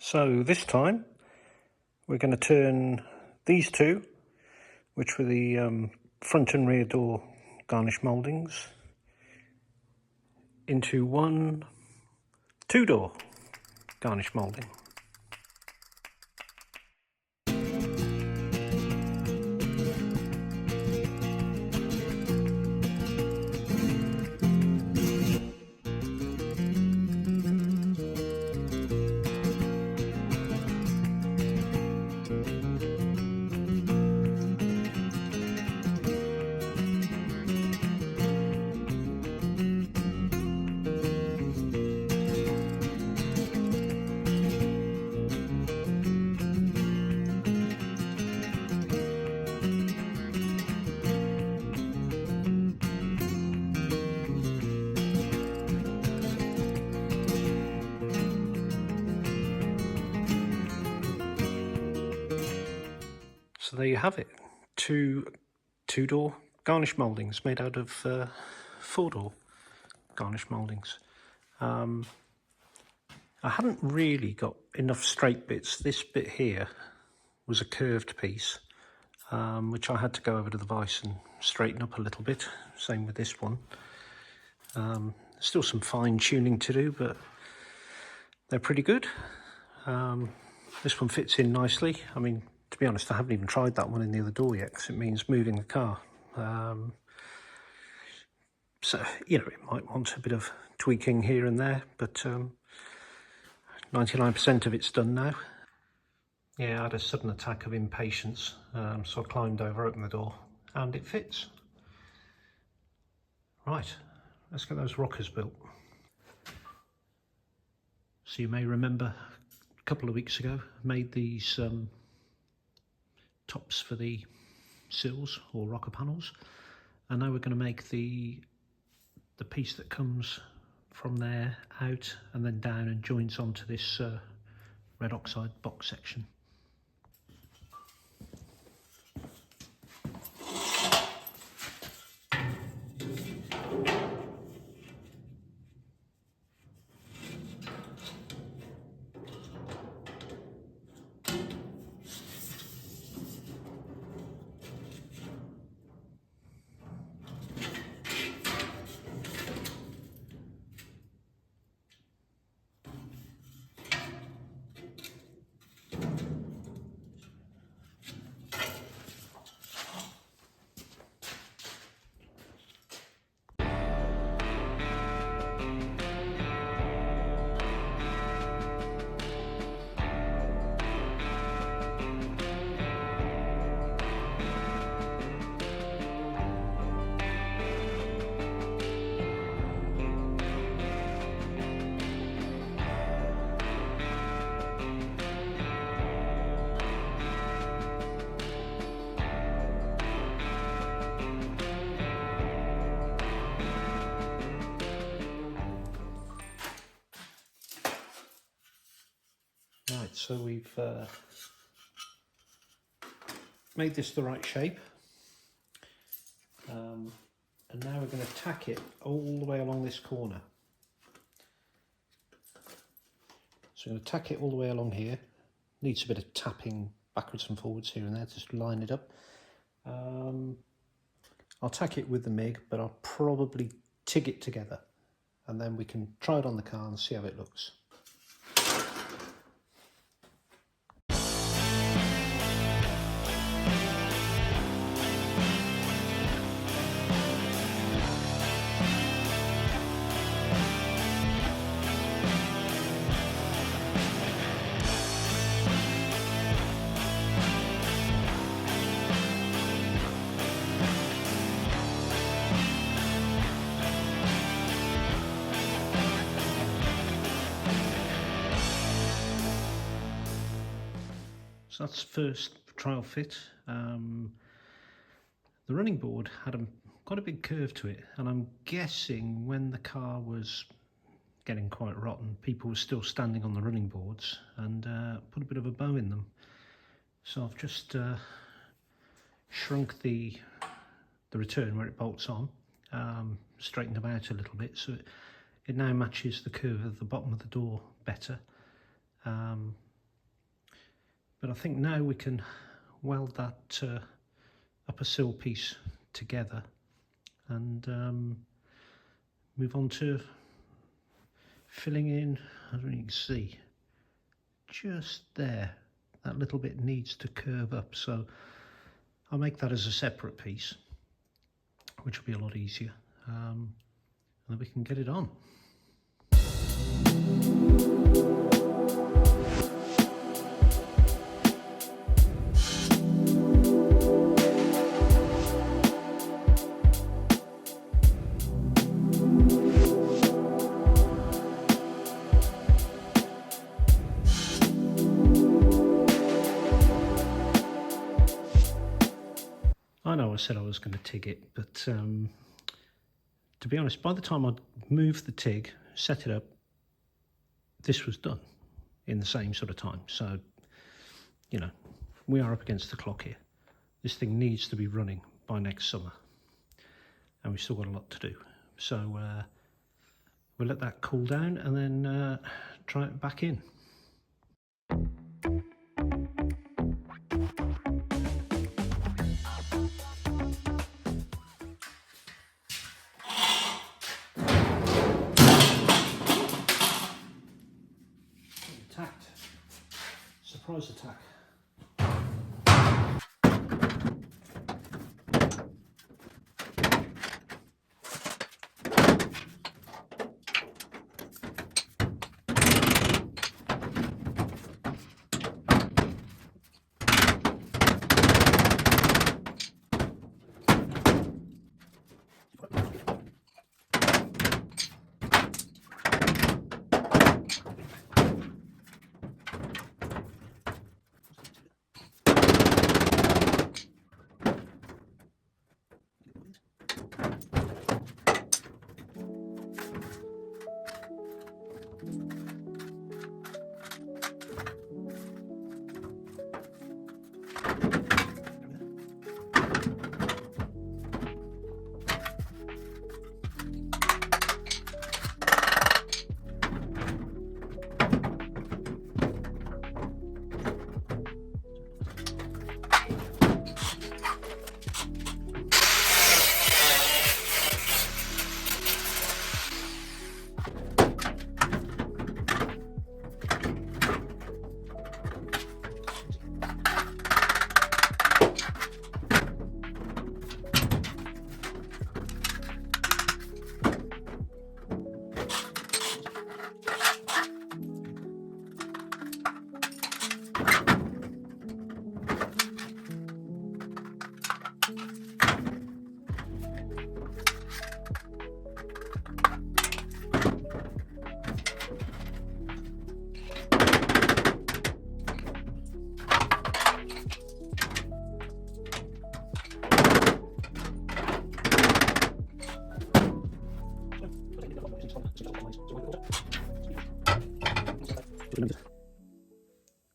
So this time we're going to turn these two, which were the front and rear door garnish mouldings, into one two-door garnish moulding. So there you have it, two-door garnish mouldings made out of four-door garnish mouldings. I hadn't really got enough straight bits. This bit here was a curved piece, which I had to go over to the vise and straighten up a little bit. Same with this one. Still some fine tuning to do, but they're pretty good. This one fits in nicely. I mean, to be honest, I haven't even tried that one in the other door yet, because it means moving the car. So, you know, it might want a bit of tweaking here and there, but 99% of it's done now. Yeah, I had a sudden attack of impatience, so I climbed over, opened the door, and it fits. Right, let's get those rockers built. So you may remember a couple of weeks ago, I made these tops for the sills or rocker panels, and now we're going to make the piece that comes from there out and then down and joins onto this red oxide box section. Right, so we've made this the right shape, and now we're going to tack it all the way along this corner. So I'm going to tack it all the way along here. Needs a bit of tapping backwards and forwards here and there, just line it up. I'll tack it with the MIG, but I'll probably TIG it together, and then we can try it on the car and see how it looks. So that's first trial fit. The running board had quite a big curve to it, and I'm guessing when the car was getting quite rotten, people were still standing on the running boards and put a bit of a bow in them. So I've just shrunk the return where it bolts on, straightened them out a little bit, so it now matches the curve of the bottom of the door better. But I think now we can weld that upper sill piece together and move on to filling in. I don't know if you can see, just there, that little bit needs to curve up, so I'll make that as a separate piece, which will be a lot easier, and then we can get it on. I know I said I was going to TIG it, but to be honest, by the time I'd moved the TIG, set it up, this was done in the same sort of time. So, you know, we are up against the clock here. This thing needs to be running by next summer, and we've still got a lot to do. So we'll let that cool down and then try it back in. Attacked. Surprise attack.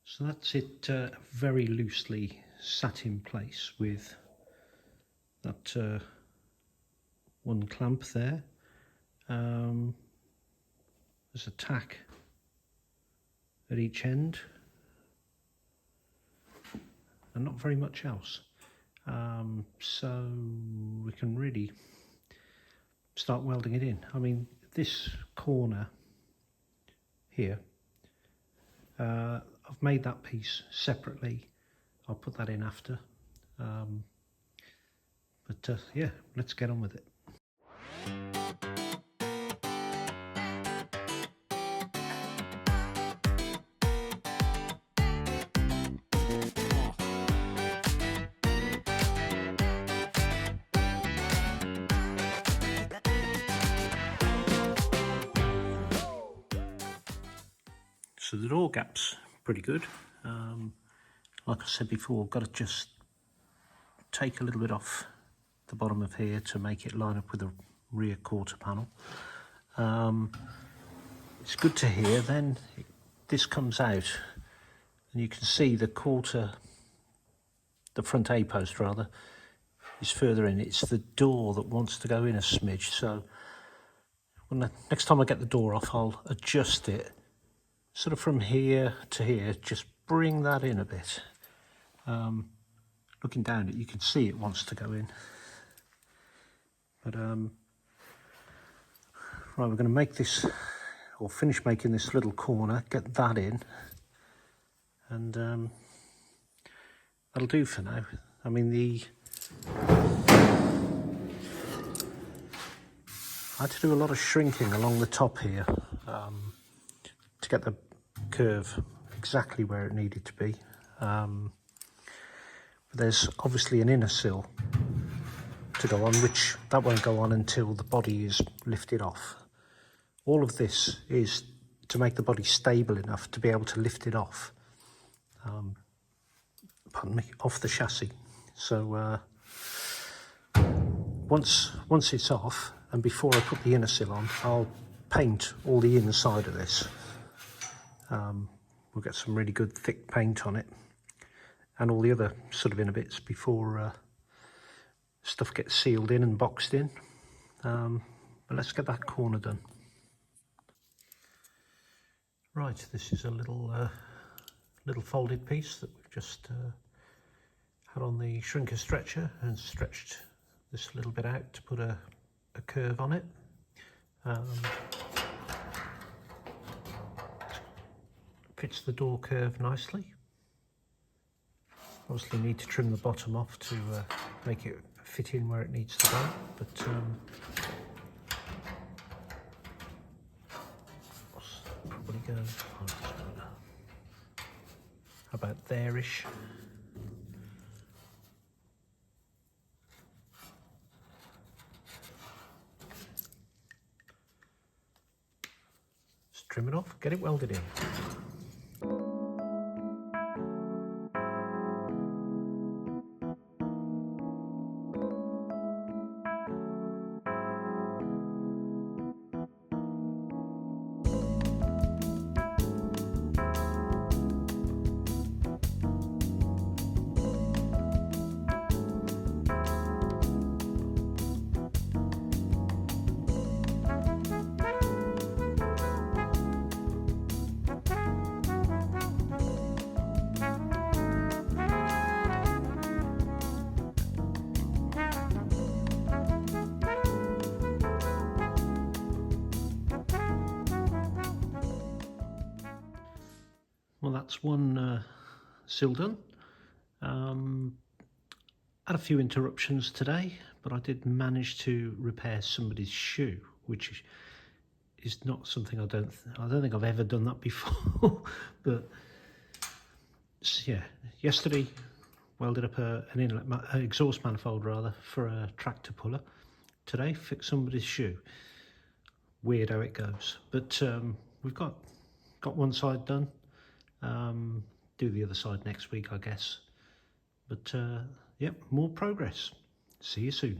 So that's it very loosely sat in place with that one clamp there. There's a tack at each end and not very much else. So we can really start welding it in. I mean, this corner here, I've made that piece separately. I'll put that in after. Yeah, let's get on with it. So the door gap's pretty good. Like I said before, got to just take a little bit off the bottom of here to make it line up with the rear quarter panel. It's good to hear. Then this comes out and you can see the front A post rather, is further in. It's the door that wants to go in a smidge. So next time I get the door off, I'll adjust it sort of from here to here, just bring that in a bit. Looking down it, you can see it wants to go in. But right, we're going to make this, or finish making this little corner, get that in, and that'll do for now. I mean, I had to do a lot of shrinking along the top here to get the curve exactly where it needed to be. But there's obviously an inner sill to go on, which that won't go on until the body is lifted off. All of this is to make the body stable enough to be able to lift it off, pardon me, off the chassis. So once it's off, and before I put the inner sill on, I'll paint all the inside of this. We'll get some really good thick paint on it, and all the other sort of inner bits before stuff gets sealed in and boxed in. But let's get that corner done. Right, this is a little folded piece that we've just had on the shrinker stretcher and stretched this little bit out to put a curve on it. Fits the door curve nicely. Obviously need to trim the bottom off to make it fit in where it needs to go, but probably go about there-ish. Just trim it off, get it welded in. Well, that's one sill done. Had a few interruptions today, but I did manage to repair somebody's shoe, which is not something I don't think I've ever done that before. But yeah, yesterday welded up an inlet exhaust manifold rather for a tractor puller. Today fixed somebody's shoe. Weird how it goes, but we've got one side done. Do the other side next week, I guess. But yep, more progress. See you soon.